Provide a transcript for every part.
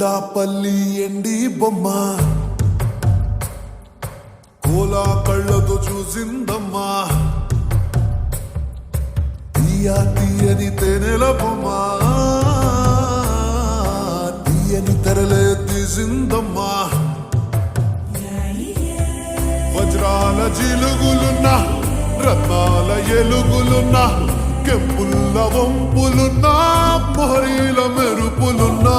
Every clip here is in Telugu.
కొండాపల్లి ఎండి బొమ్మ కోలా కళ్ళతో చూసిందమ్మా తీయా తీయని తేనెల బొమ్మ తీయని తెరలే తీసిందమ్మా వజ్రాల జిలుగులున్నా రత్నాల ఎలుగులున్నా కెంపుల్ల వంపులున్నా మొహరీల మెరుపులున్నా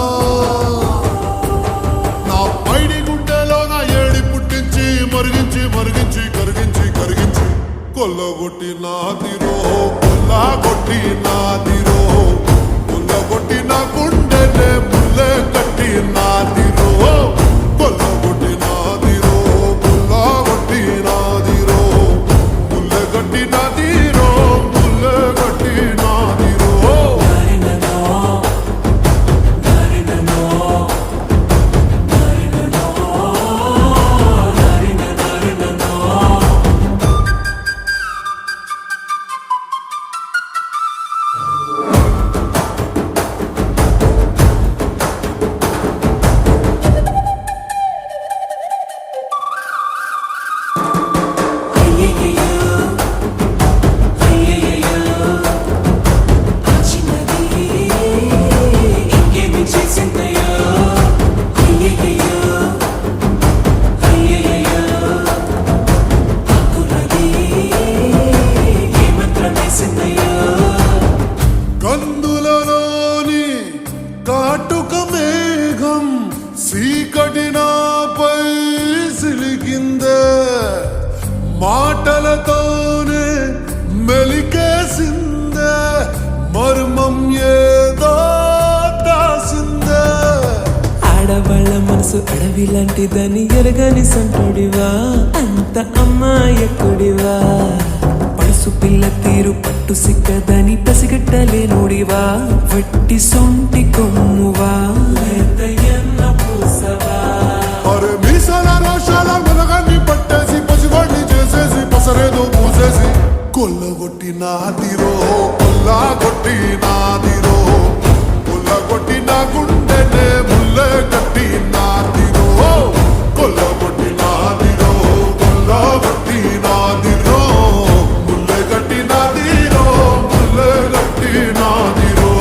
నా పైడి గుండెలో నా ఏడి పుట్టించి మరిగించి మరిగించి కరిగించి కరిగించి కొల్లగొట్టి నాదిరో కొల్లగొట్టి నాదిరో కొల్లగొట్టి నా గుండెనే ముల్లే కట్టి నాదిరో కొల్లగొట్టి నాదిరో కొల్లగొట్టి నాదిరో ముల్లే కట్టి నాదిరో ముల్లే కట్టి నాదిరో కందులలోని కాటుక మేఘం సీకటినాపై సిలికిందే మాటలతోనే మెలికేసిందే మర్మం ఏదో దాసిందే ఆడవాళ్ళ మనసు అడవి లాంటిదని ఎరగని సంటుడివా అంత అమ్మాయకుడివా పడుసు పిల్ల తీరు పట్టు సిక్కదని పసిగట్టలేనుడివా వట్టి సొంటి కొమ్మువా లేతయ్యన్న పూసవా అరే మీసాల రోషాల వెనగాన్ని పట్టేసి పసివాడిని చేసేసి పసరేదో పూసేసి కొల్లగొట్టి నాదిరో కొల్లగొట్టి నాదిరో కొల్లగొట్టి నా గుండెనే ముల్లే కట్టి నాదిరో కొల్లగొట్టి నాదిరో కొల్లగొట్టి నాదిరో ముల్లే కట్టి నాదిరో ముల్లే కట్టి నాదిరో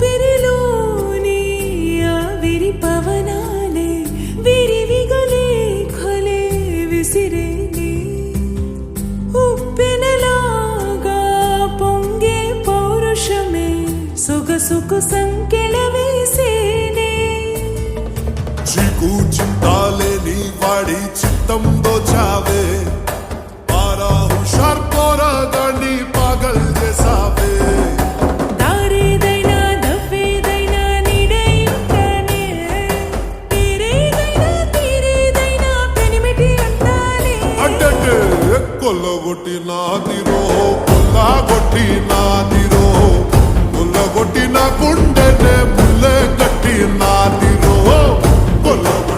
ఊపిరిలోని ఆవిరి పవనాలే విరివిగలే ఖలే విసిరేని ఉప్పెనలాగా పొంగే పౌరుషమే సొగసుకు సంకెళ వేసేనే చీకు చింతాలేని వాడి చిత్తం దోచావే పారా హుషార్ పోరాగాన్ని పాగల్ చేసావే దారేదైనా దవ్వేదైనా నీడై ఉంటానే తీరేదైనా పెనిమిటి అంటానే అంటే కొల్లగొట్టి నాదిరో కొల్లగొట్టి నాదిరో కొల్లగొట్టి నా గుండెనే ముల్లే కట్టి నాదిరో కొల్లగొట్టి